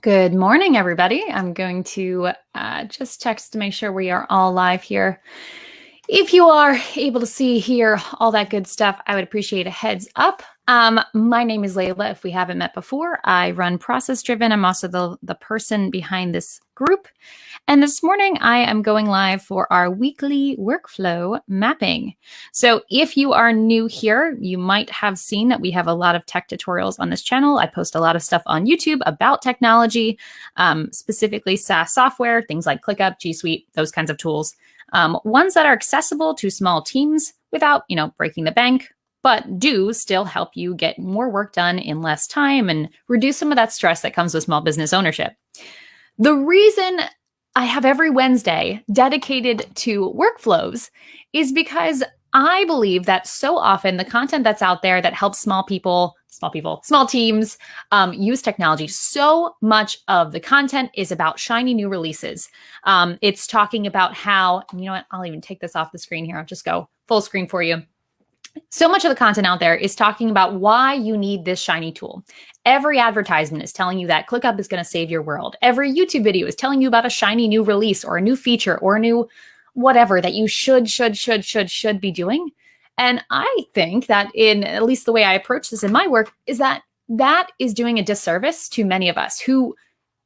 Good morning, everybody. I'm going to just text to make sure we are all live here. If you are able to see, hear all that good stuff, I would appreciate a heads up. My name is Layla. If we haven't met before, I run Process Driven. I'm also the person behind this group. And this morning, I am going live for our weekly workflow mapping. So if you are new here, you might have seen that we have a lot of tech tutorials on this channel. I post a lot of stuff on YouTube about technology, specifically SaaS software, things like ClickUp, G Suite, those kinds of tools. Ones that are accessible to small teams without, breaking the bank, but do still help you get more work done in less time and reduce some of that stress that comes with small business ownership. The reason I have every Wednesday dedicated to workflows is because I believe that so often the content that's out there that helps small teams use technology, so much of the content is about shiny new releases. It's talking about how, you know what, I'll even take this off the screen here. I'll just go full screen for you. So much of the content out there is talking about why you need this shiny tool. Every advertisement is telling you that ClickUp is going to save your world. Every YouTube video is telling you about a shiny new release or a new feature or a new whatever that you should be doing. And I think that in at least the way I approach this in my work is that is doing a disservice to many of us who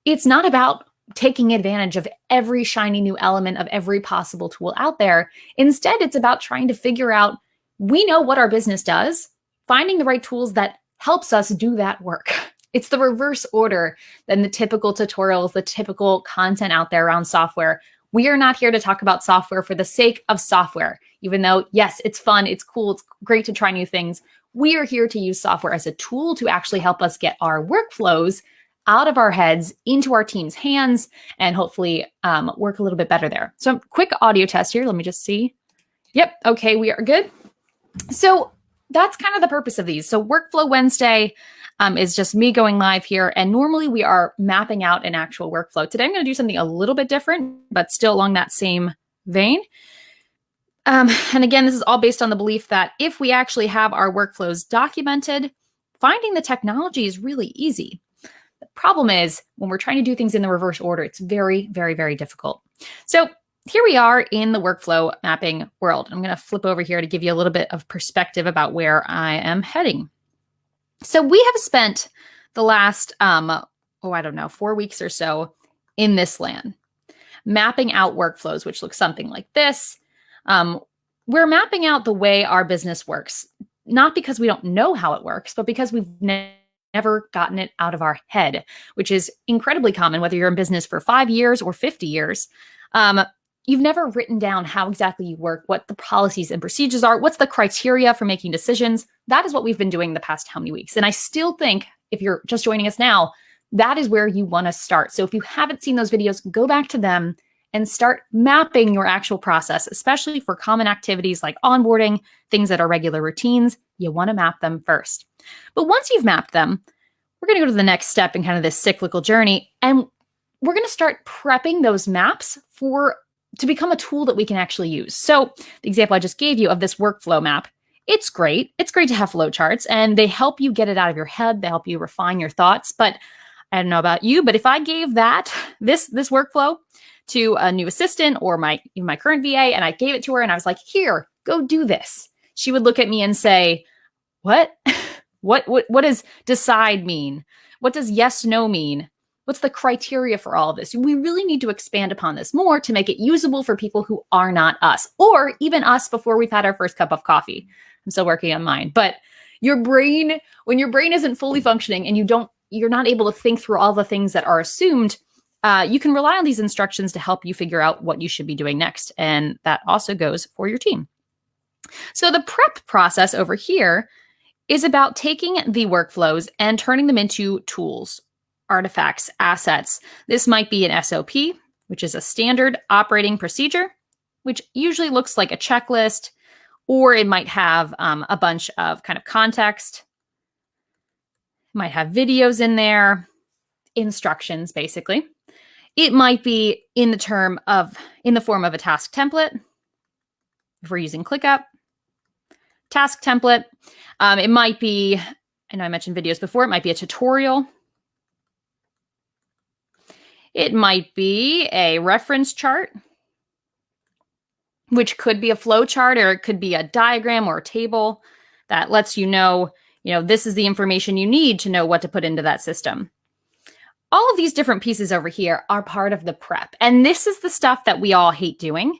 it's not about taking advantage of every shiny new element of every possible tool out there. Instead, it's about trying to figure out, we know what our business does, finding the right tools that helps us do that work. It's the reverse order than the typical tutorials, the typical content out there around software. We are not here to talk about software for the sake of software, even though, yes, it's fun, it's cool, it's great to try new things. We are here to use software as a tool to actually help us get our workflows out of our heads into our team's hands and hopefully work a little bit better there. So quick audio test here. Let me just see. Yep. Okay. We are good. So that's kind of the purpose of these. So Workflow Wednesday is just me going live here. And normally we are mapping out an actual workflow. Today I'm going to do something a little bit different, but still along that same vein. And again, this is all based on the belief that if we actually have our workflows documented, finding the technology is really easy. The problem is when we're trying to do things in the reverse order, it's very, very, very difficult. So here we are in the workflow mapping world. I'm going to flip over here to give you a little bit of perspective about where I am heading. So we have spent the last, 4 weeks or so in this land, mapping out workflows, which look something like this. We're mapping out the way our business works, not because we don't know how it works, but because we've never gotten it out of our head, which is incredibly common, whether you're in business for 5 years or 50 years. You've never written down how exactly you work, what the policies and procedures are, what's the criteria for making decisions. That is what we've been doing the past how many weeks. And I still think if you're just joining us now, that is where you want to start. So if you haven't seen those videos, go back to them and start mapping your actual process, especially for common activities like onboarding, things that are regular routines. You want to map them first. But once you've mapped them, we're going to go to the next step in kind of this cyclical journey. And we're going to start prepping those maps to become a tool that we can actually use. So the example I just gave you of this workflow map, it's great. It's great to have flowcharts and they help you get it out of your head. They help you refine your thoughts. But I don't know about you, but if I gave this workflow to a new assistant or my current VA and I gave it to her and I was like, here, go do this, she would look at me and say, what? What does decide mean? What does yes, no mean? What's the criteria for all of this? We really need to expand upon this more to make it usable for people who are not us, or even us before we've had our first cup of coffee. I'm still working on mine. But when your brain isn't fully functioning and you're not able to think through all the things that are assumed, you can rely on these instructions to help you figure out what you should be doing next. And that also goes for your team. So the prep process over here is about taking the workflows and turning them into tools, artifacts, assets. This might be an s.o.p, which is a standard operating procedure, which usually looks like a checklist, or it might have a bunch of kind of context. It might have videos in there, instructions, basically. It might be in the form of a task template. If we're using ClickUp, task template. It might be, I know I mentioned videos before, it might be a tutorial. It might be a reference chart, which could be a flow chart, or it could be a diagram or a table that lets you know, this is the information you need to know what to put into that system. All of these different pieces over here are part of the prep. And this is the stuff that we all hate doing,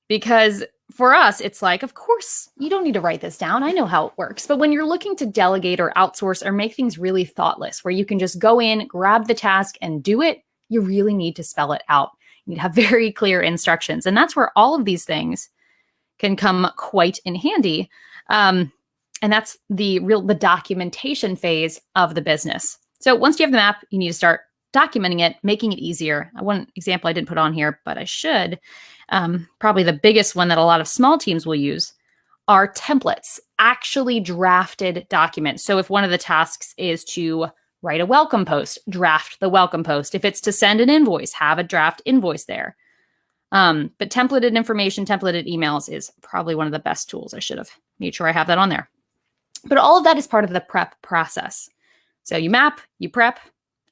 because for us, it's like, of course, you don't need to write this down. I know how it works. But when you're looking to delegate or outsource or make things really thoughtless, where you can just go in, grab the task and do it, you really need to spell it out. You need to have very clear instructions. And that's where all of these things can come quite in handy. And that's the documentation phase of the business. So once you have the map, you need to start documenting it, making it easier. One example I didn't put on here, but I should. Probably the biggest one that a lot of small teams will use are templates, actually drafted documents. So if one of the tasks is to write a welcome post, draft the welcome post. If it's to send an invoice, have a draft invoice there. But templated information, templated emails is probably one of the best tools. I should have made sure I have that on there. But all of that is part of the prep process. So you map, you prep,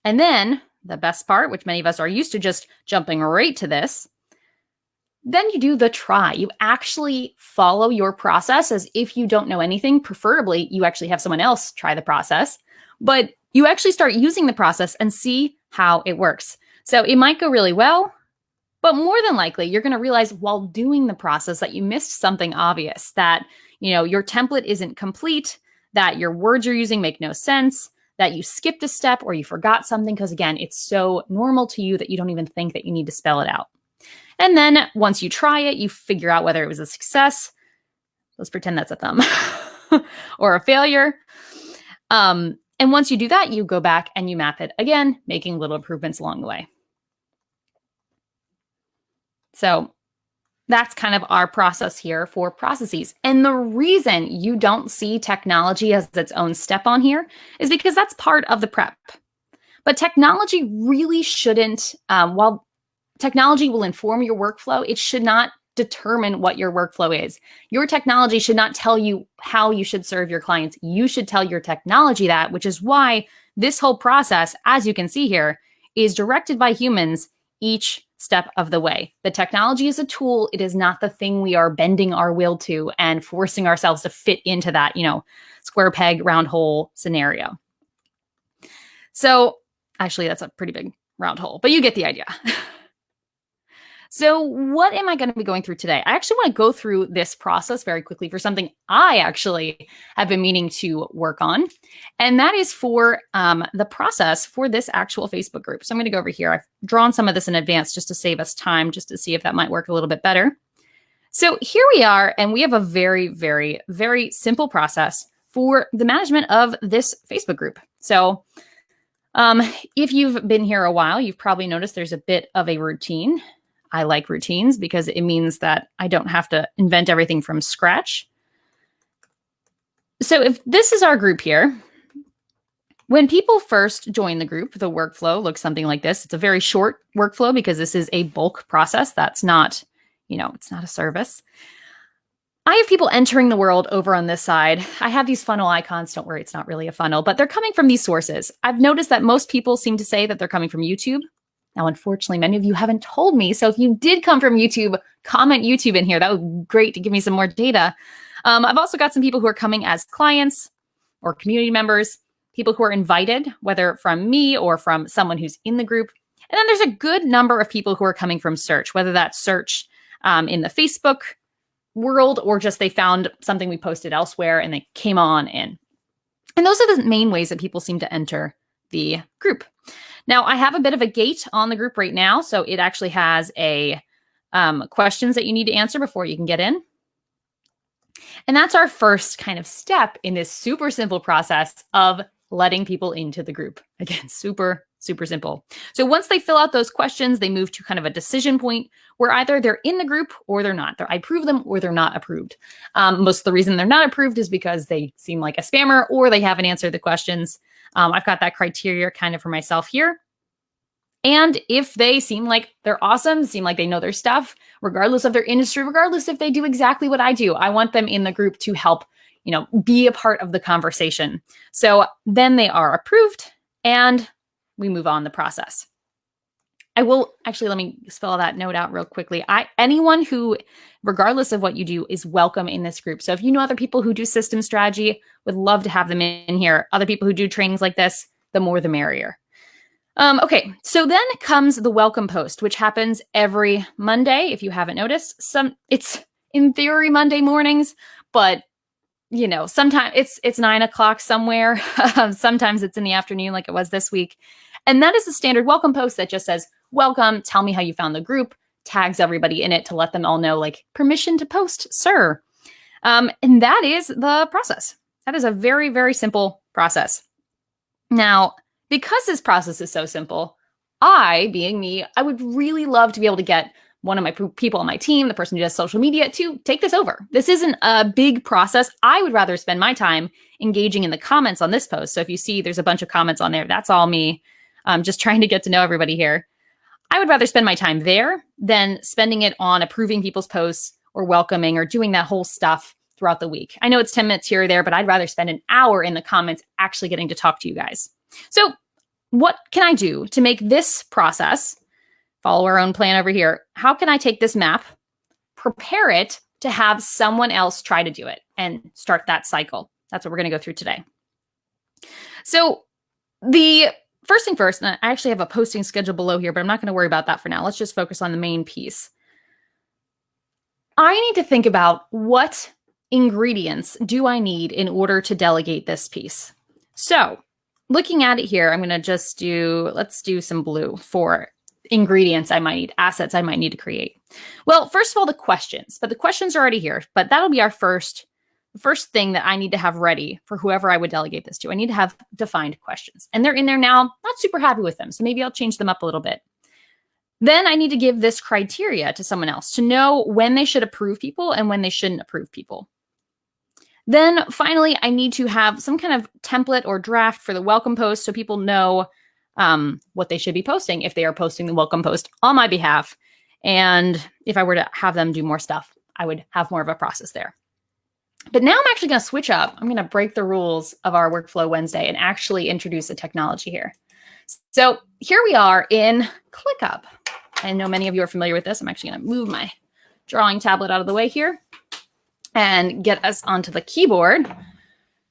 and then the best part, which many of us are used to just jumping right to this, then you do the try. You actually follow your process as if you don't know anything. Preferably, you actually have someone else try the process, but you actually start using the process and see how it works. So it might go really well, but more than likely, you're going to realize while doing the process that you missed something obvious, that your template isn't complete, that your words you're using make no sense, that you skipped a step or you forgot something, because again, it's so normal to you that you don't even think that you need to spell it out. And then once you try it, you figure out whether it was a success. Let's pretend that's a thumb or a failure. And once you do that, you go back and you map it again, making little improvements along the way. So that's kind of our process here for processes. And the reason you don't see technology as its own step on here is because that's part of the prep. But technology really shouldn't, while technology will inform your workflow, it should not determine what your workflow is. Your technology should not tell you how you should serve your clients. You should tell your technology that, which is why this whole process, as you can see here, is directed by humans each step of the way. The technology is a tool. It is not the thing we are bending our will to and forcing ourselves to fit into that, square peg, round hole scenario. So actually, that's a pretty big round hole, but you get the idea. So what am I going to be going through today? I actually want to go through this process very quickly for something I actually have been meaning to work on. And that is for the process for this actual Facebook group. So I'm going to go over here. I've drawn some of this in advance just to save us time, just to see if that might work a little bit better. So here we are, and we have a very, very, very simple process for the management of this Facebook group. So if you've been here a while, you've probably noticed there's a bit of a routine. I like routines because it means that I don't have to invent everything from scratch. So if this is our group here, when people first join the group, the workflow looks something like this. It's a very short workflow because this is a bulk process. That's not, it's not a service. I have people entering the world over on this side. I have these funnel icons. Don't worry, it's not really a funnel, but they're coming from these sources. I've noticed that most people seem to say that they're coming from YouTube. Now, unfortunately, many of you haven't told me. So if you did come from YouTube, comment YouTube in here. That would be great to give me some more data. I've also got some people who are coming as clients or community members, people who are invited, whether from me or from someone who's in the group. And then there's a good number of people who are coming from search, whether that's search in the Facebook world or just they found something we posted elsewhere and they came on in. And those are the main ways that people seem to enter the group. Now, I have a bit of a gate on the group right now, so it actually has a questions that you need to answer before you can get in. And that's our first kind of step in this super simple process of letting people into the group. Again, super, super simple. So once they fill out those questions, they move to kind of a decision point where either they're in the group or they're not. I approve them or they're not approved. Most of the reason they're not approved is because they seem like a spammer or they haven't answered the questions. I've got that criteria kind of for myself here. And if they seem like they're awesome, seem like they know their stuff, regardless of their industry, regardless if they do exactly what I do, I want them in the group to help, be a part of the conversation. So then they are approved and we move on the process. I will actually, let me spell that note out real quickly. Anyone who, regardless of what you do, is welcome in this group. So if you know other people who do system strategy, would love to have them in here. Other people who do trainings like this, the more the merrier. Okay, so then comes the welcome post, which happens every Monday. If you haven't noticed, it's in theory Monday mornings, but you know, sometimes it's 9 o'clock somewhere. Sometimes it's in the afternoon, like it was this week. And that is the standard welcome post that just says, welcome, tell me how you found the group, tags everybody in it to let them all know, like, permission to post, sir. And that is the process. That is a very, very simple process. Now, because this process is so simple, being me, I would really love to be able to get one of my people on my team, the person who does social media, to take this over. This isn't a big process. I would rather spend my time engaging in the comments on this post. So if you see there's a bunch of comments on there, that's all me. Just trying to get to know everybody here. I would rather spend my time there than spending it on approving people's posts or welcoming or doing that whole stuff throughout the week. I know it's 10 minutes here or there, but I'd rather spend an hour in the comments actually getting to talk to you guys. So what can I do to make this process, follow our own plan over here, how can I take this map, prepare it to have someone else try to do it and start that cycle? That's what we're going to go through today. So the first thing first, and I actually have a posting schedule below here, but I'm not going to worry about that for now. Let's just focus on the main piece. I need to think about what ingredients do I need in order to delegate this piece. So looking at it here, I'm going to just let's do some blue for ingredients I might need, assets I might need to create. Well, first of all, the questions, but the questions are already here, but that'll be our first thing that I need to have ready for whoever I would delegate this to. I need to have defined questions, and they're in there now. Not super happy with them, so maybe I'll change them up a little bit. Then I need to give this criteria to someone else to know when they should approve people and when they shouldn't approve people. Then finally, I need to have some kind of template or draft for the welcome post so people know what they should be posting if they are posting the welcome post on my behalf. And if I were to have them do more stuff, I would have more of a process there. But now I'm actually going to switch up. I'm going to break the rules of our Workflow Wednesday and actually introduce a technology here. So here we are in ClickUp. I know many of you are familiar with this. I'm actually going to move my drawing tablet out of the way here and get us onto the keyboard.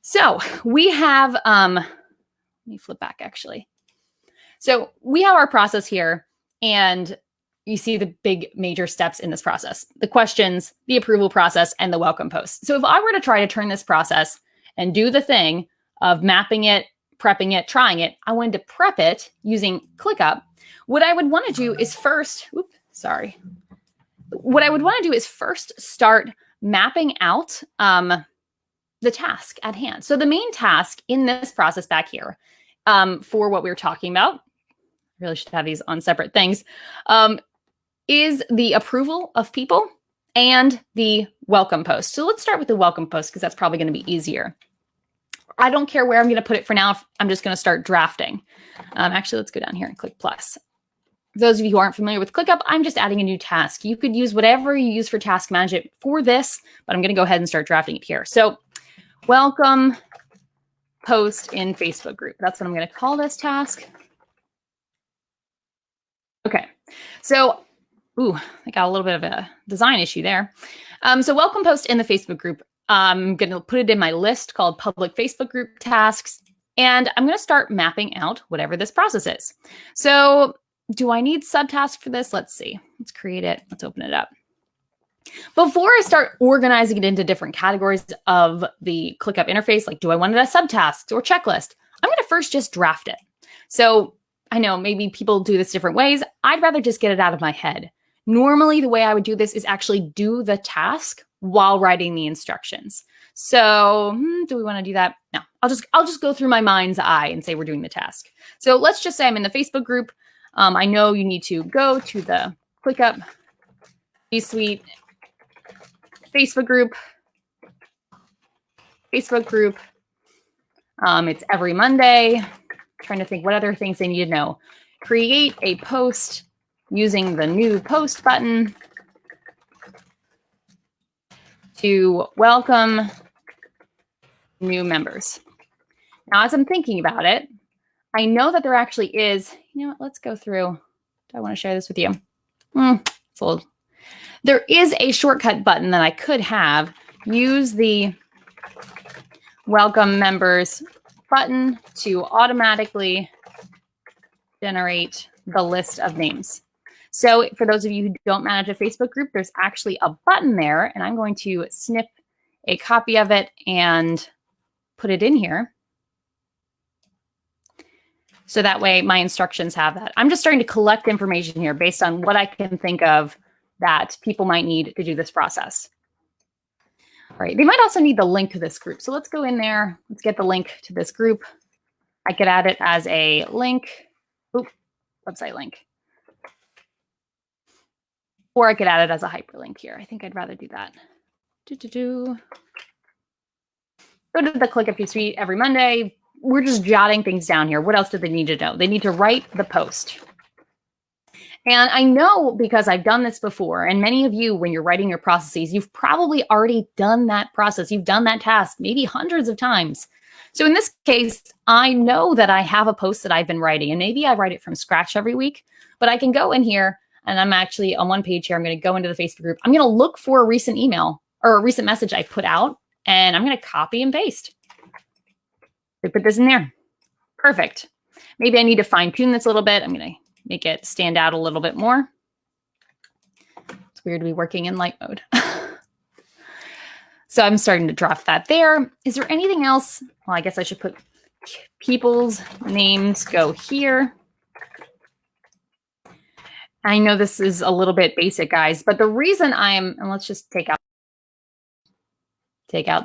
So we have, let me flip back actually. So we have our process here, and you see the big major steps in this process: the questions, the approval process, and the welcome post. So if I were to try to turn this process and do the thing of mapping it, prepping it, trying it, I wanted to prep it using ClickUp. What I would want to do is first start mapping out the task at hand. So the main task in this process back here for what we were talking about, really should have these on separate things, is the approval of people and the welcome post. So let's start with the welcome post because that's probably going to be easier. I don't care where I'm going to put it for now. I'm just going to start drafting. Actually, let's go down here and click plus. For those of you who aren't familiar with ClickUp, I'm just adding a new task. You could use whatever you use for task management for this, but I'm going to go ahead and start drafting it here. So welcome post in Facebook group. That's what I'm going to call this task. Okay. So, I got a little bit of a design issue there. So welcome post in the Facebook group. I'm going to put it in my list called public Facebook group tasks, and I'm going to start mapping out whatever this process is. So do I need subtasks for this? Let's see. Let's create it. Let's open it up. Before I start organizing it into different categories of the ClickUp interface, like do I want it as subtasks or checklist? I'm going to first just draft it. So I know maybe people do this different ways. I'd rather just get it out of my head. Normally, the way I would do this is actually do the task while writing the instructions. So do we want to do that? No, I'll just go through my mind's eye and say we're doing the task. So let's just say I'm in the Facebook group. I know you need to go to the ClickUp G Suite Facebook group. It's every Monday. Trying to think what other things they need to know. Create a post using the new post button to welcome new members. Now, as I'm thinking about it, I know that there actually is, let's go through. I want to share this with you? It's a little. There is a shortcut button that I could have. Use the welcome members button to automatically generate the list of names. So for those of you who don't manage a Facebook group, there's actually a button there, and I'm going to snip a copy of it and put it in here. So that way my instructions have that. I'm just starting to collect information here based on what I can think of that people might need to do this process. All right, they might also need the link to this group. So let's go in there. Let's get the link to this group. I could add it as a link. Oop, website link. Or I could add it as a hyperlink here. I think I'd rather do that. Go to the ClickUp suite every Monday. We're just jotting things down here. What else do they need to know? They need to write the post. And I know because I've done this before, and many of you, when you're writing your processes, you've probably already done that process. You've done that task maybe hundreds of times. So in this case, I know that I have a post that I've been writing, and maybe I write it from scratch every week, but I can go in here, and I'm actually on one page here. I'm going to go into the Facebook group. I'm going to look for a recent email or a recent message I put out, and I'm going to copy and paste. I put this in there. Perfect. Maybe I need to fine tune this a little bit. I'm going to make it stand out a little bit more. It's weird to be working in light mode. So I'm starting to draft that there. Is there anything else? Well, I guess I should put people's names go here. I know this is a little bit basic, guys, but the reason and let's just take out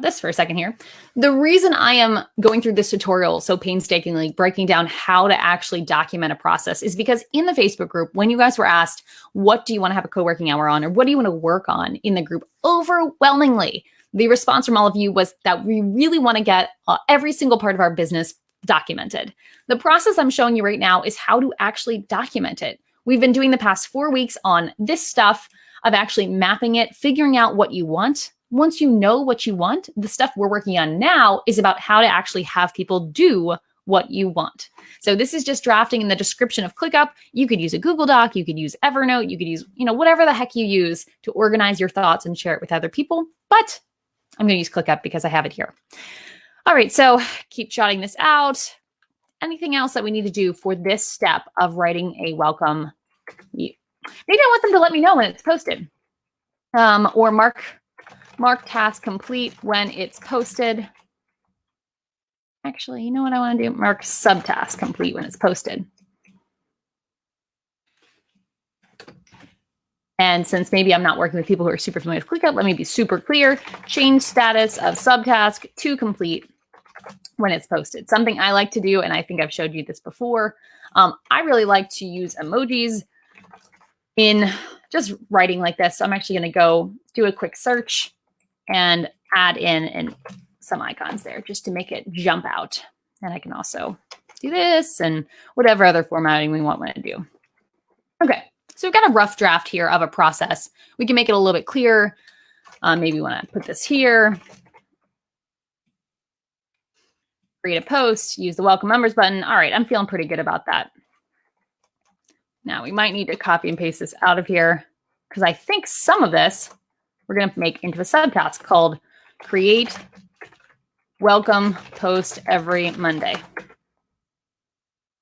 this for a second here. The reason I am going through this tutorial so painstakingly, breaking down how to actually document a process, is because in the Facebook group, when you guys were asked, what do you want to have a co-working hour on, or what do you want to work on in the group, overwhelmingly, the response from all of you was that we really want to get every single part of our business documented. The process I'm showing you right now is how to actually document it. We've been doing the past 4 weeks on this stuff of actually mapping it, figuring out what you want. Once you know what you want, the stuff we're working on now is about how to actually have people do what you want. So this is just drafting in the description of ClickUp. You could use a Google Doc, you could use Evernote, you could use, whatever the heck you use to organize your thoughts and share it with other people. But I'm going to use ClickUp because I have it here. All right, so keep jotting this out. Anything else that we need to do for this step of writing a welcome? Maybe I want them to let me know when it's posted, or mark task complete when it's posted. Actually, you know what I want to do? Mark subtask complete when it's posted. And since maybe I'm not working with people who are super familiar with ClickUp, let me be super clear. Change status of subtask to complete when it's posted. Something I like to do, and I think I've showed you this before. I really like to use emojis in just writing like this. So I'm actually going to go do a quick search and add in some icons there just to make it jump out. And I can also do this and whatever other formatting we want to do. Okay, so we've got a rough draft here of a process. We can make it a little bit clearer. Maybe we want to put this here. Create a post, use the welcome members button. All right, I'm feeling pretty good about that. Now we might need to copy and paste this out of here because I think some of this we're going to make into a subtask called create welcome post every Monday.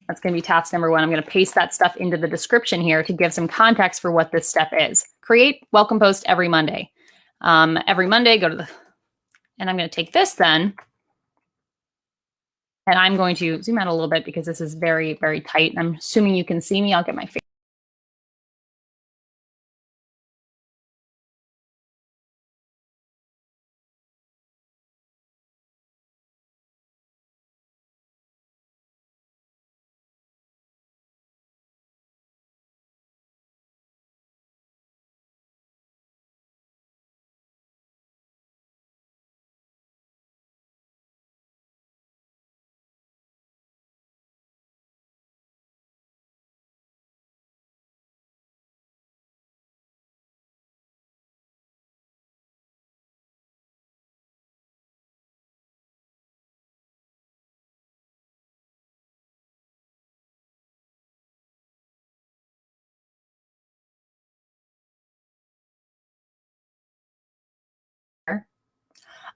That's going to be task number 1. I'm going to paste that stuff into the description here to give some context for what this step is. Create welcome post every Monday. Every Monday, and I'm going to take this then, and I'm going to zoom out a little bit because this is very, very tight. I'm assuming you can see me. I'll get my face.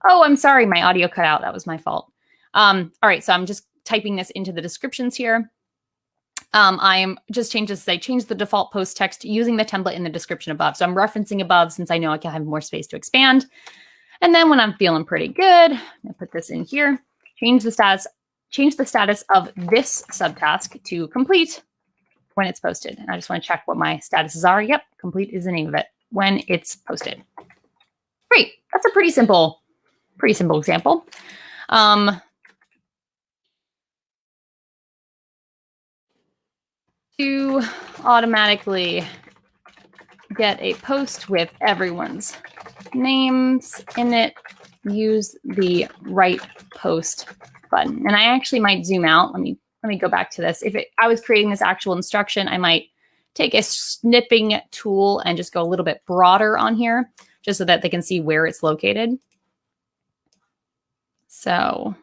Oh, I'm sorry. My audio cut out. That was my fault. All right. So I'm just typing this into the descriptions here. I am just change this. I change the default post text using the template in the description above. So I'm referencing above since I know I can have more space to expand. And then when I'm feeling pretty good, I put this in here, change the status of this subtask to complete when it's posted. And I just want to check what my statuses are. Yep, complete is the name of it when it's posted. Great. That's a pretty simple example. To automatically get a post with everyone's names in it, use the Write Post button. And I actually might zoom out. Let me go back to this. If I was creating this actual instruction, I might take a snipping tool and just go a little bit broader on here, just so that they can see where it's located. So,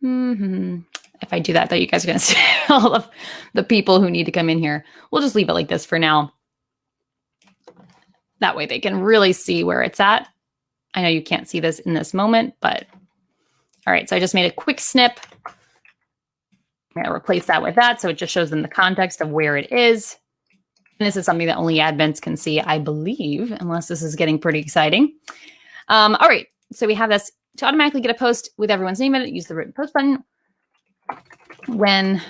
if I do that, though, you guys are going to see all of the people who need to come in here. We'll just leave it like this for now. That way they can really see where it's at. I know you can't see this in this moment, but all right. So I just made a quick snip. I'm going to replace that with that. So it just shows them the context of where it is. And this is something that only admins can see, I believe, unless this is getting pretty exciting. All right. So we have this to automatically get a post with everyone's name in it. Use the written post button. When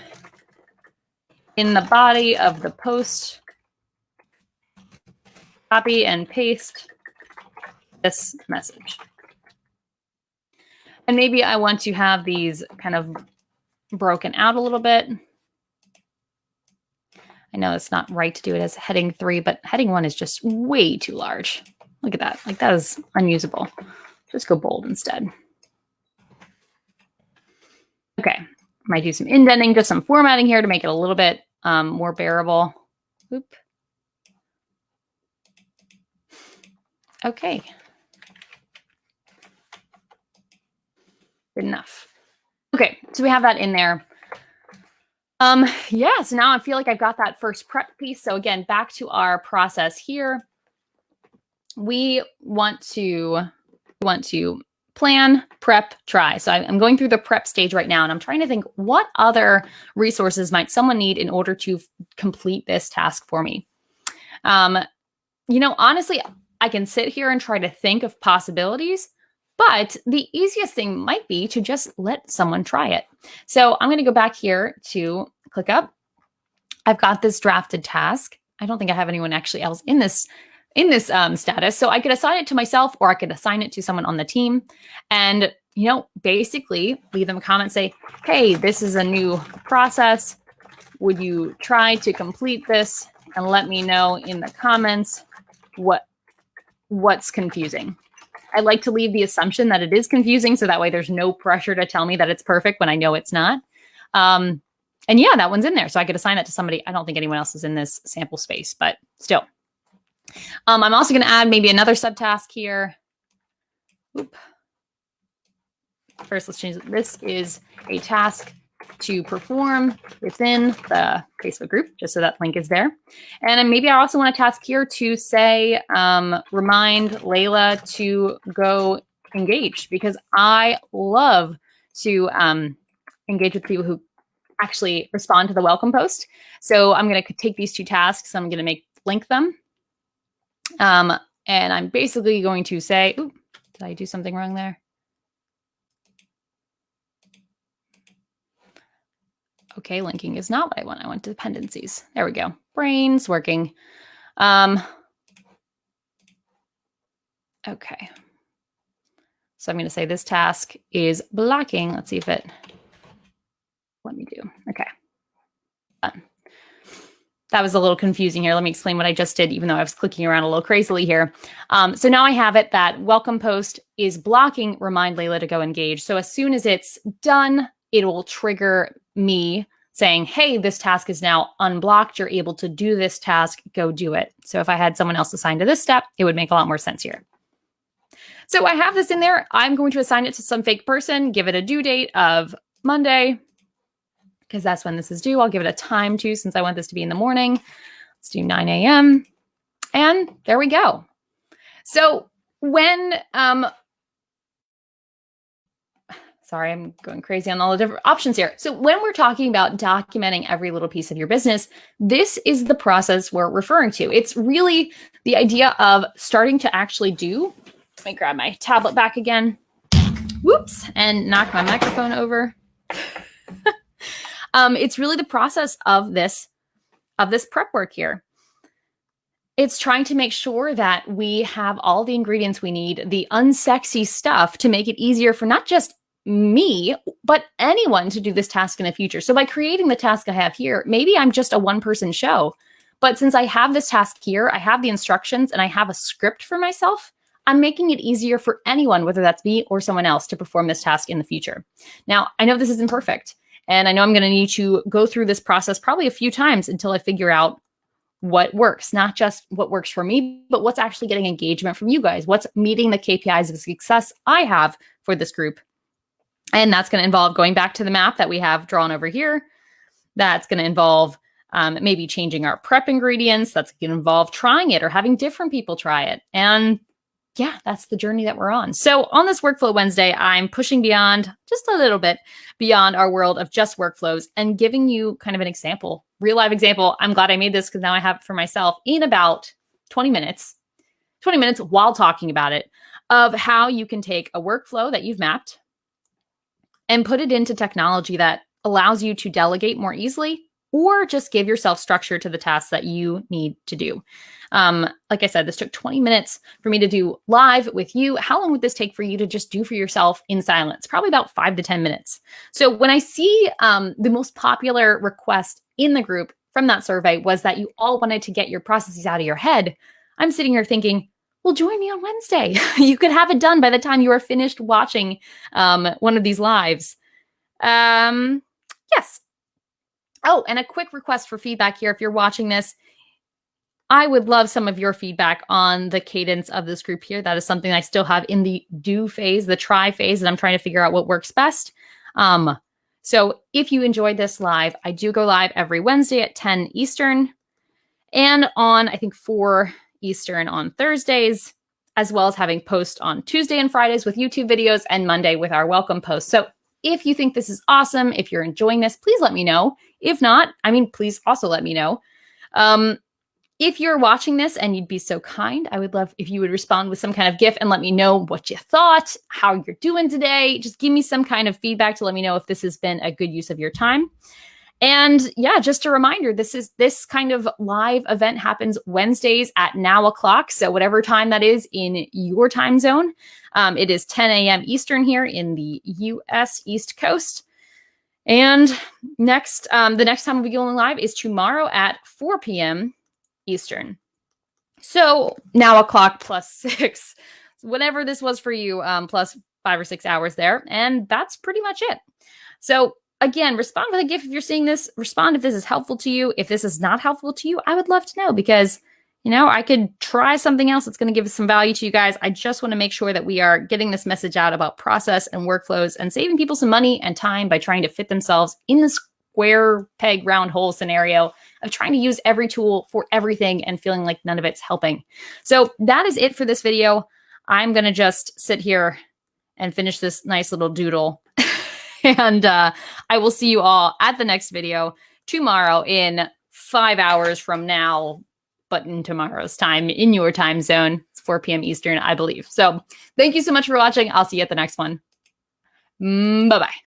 in the body of the post, copy and paste this message. And maybe I want to have these kind of broken out a little bit. I know it's not right to do it as heading 3, but heading 1 is just way too large. Look at that. Like, that is unusable. Just go bold instead. Okay. Might do some indenting, just some formatting here to make it a little bit more bearable. Oop. Okay. Good enough. Okay, so we have that in there. Yeah, so now I feel like I've got that first prep piece. So again, back to our process here. We want to plan, prep, try. So I'm going through the prep stage right now, and I'm trying to think, what other resources might someone need in order to complete this task for me? You know, honestly, I can sit here and try to think of possibilities, but the easiest thing might be to just let someone try it. So I'm going to go back here to ClickUp. I've got this drafted task. I don't think I have anyone actually else in this status. So I could assign it to myself, or I could assign it to someone on the team, and, you know, basically leave them a comment, say, hey, this is a new process. Would you try to complete this and let me know in the comments what's confusing? I like to leave the assumption that it is confusing, so that way there's no pressure to tell me that it's perfect when I know it's not. And yeah, that one's in there. So I could assign that to somebody. I don't think anyone else is in this sample space, but still. I'm also going to add maybe another subtask here. Oop. First, let's change it. This is a task to perform within the Facebook group, just so that link is there. And then maybe I also want a task here to say, remind Layla to go engage, because I love to engage with people who actually respond to the welcome post. So I'm going to take these two tasks. I'm going to link them. And I'm basically going to say, ooh, did I do something wrong there? Okay, linking is not what I want. I want dependencies. There we go. Brain's working. Okay. So I'm going to say this task is blocking. Let's see if it, let me do. Okay. That was a little confusing here. Let me explain what I just did, even though I was clicking around a little crazily here. So now I have it that welcome post is blocking remind Layla to go engage. So as soon as it's done, it will trigger me saying, hey, this task is now unblocked. You're able to do this task. Go do it. So if I had someone else assigned to this step, it would make a lot more sense here. So I have this in there. I'm going to assign it to some fake person, give it a due date of Monday, because that's when this is due. I'll give it a time too, since I want this to be in the morning. Let's do 9 a.m. And there we go. So when Sorry, I'm going crazy on all the different options here. So when we're talking about documenting every little piece of your business, this is the process we're referring to. It's really the idea of starting to actually do. Let me grab my tablet back again. Whoops, and knock my microphone over. It's really the process of this prep work here. It's trying to make sure that we have all the ingredients we need, the unsexy stuff, to make it easier for not just me, but anyone to do this task in the future. So by creating the task I have here, maybe I'm just a one-person show, but since I have this task here, I have the instructions and I have a script for myself, I'm making it easier for anyone, whether that's me or someone else, to perform this task in the future. Now, I know this isn't perfect, and I know I'm going to need to go through this process probably a few times until I figure out what works, not just what works for me, but what's actually getting engagement from you guys, what's meeting the KPIs of success I have for this group. And that's going to involve going back to the map that we have drawn over here. That's going to involve maybe changing our prep ingredients. That's going to involve trying it or having different people try it. And yeah, that's the journey that we're on. So on this Workflow Wednesday, I'm pushing beyond, just a little bit beyond our world of just workflows and giving you kind of an example, real life example. I'm glad I made this because now I have it for myself in about 20 minutes while talking about it, of how you can take a workflow that you've mapped and put it into technology that allows you to delegate more easily or just give yourself structure to the tasks that you need to do. Like I said, this took 20 minutes for me to do live with you. How long would this take for you to just do for yourself in silence? Probably about 5 to 10 minutes. So when I see the most popular request in the group from that survey was that you all wanted to get your processes out of your head, I'm sitting here thinking, well, join me on Wednesday. You could have it done by the time you are finished watching one of these lives. Yes. Oh, and a quick request for feedback here. If you're watching this, I would love some of your feedback on the cadence of this group here. That is something I still have in the do phase, the try phase, and I'm trying to figure out what works best. So if you enjoyed this live, I do go live every Wednesday at 10 Eastern and on, I think, 4 Eastern on Thursdays, as well as having posts on Tuesday and Fridays with YouTube videos and Monday with our welcome posts. So if you think this is awesome, if you're enjoying this, please let me know. If not, please also let me know. If you're watching this and you'd be so kind, I would love if you would respond with some kind of GIF and let me know what you thought, how you're doing today. Just give me some kind of feedback to let me know if this has been a good use of your time. And yeah, just a reminder, this kind of live event happens Wednesdays at now o'clock. So whatever time that is in your time zone, it is 10 a.m. Eastern here in the US East Coast. And the next time we'll be going live is tomorrow at 4 p.m. Eastern. So now o'clock plus 6, whatever this was for you, plus 5 or 6 hours there. And that's pretty much it. So again, respond with a GIF if you're seeing this. Respond if this is helpful to you. If this is not helpful to you, I would love to know because, I could try something else that's going to give some value to you guys. I just want to make sure that we are getting this message out about process and workflows and saving people some money and time by trying to fit themselves in the square peg round hole scenario of trying to use every tool for everything and feeling like none of it's helping. So that is it for this video. I'm going to just sit here and finish this nice little doodle. And I will see you all at the next video tomorrow in 5 hours from now, but in tomorrow's time, in your time zone. It's 4 p.m. Eastern, I believe. So thank you so much for watching. I'll see you at the next one. Bye-bye.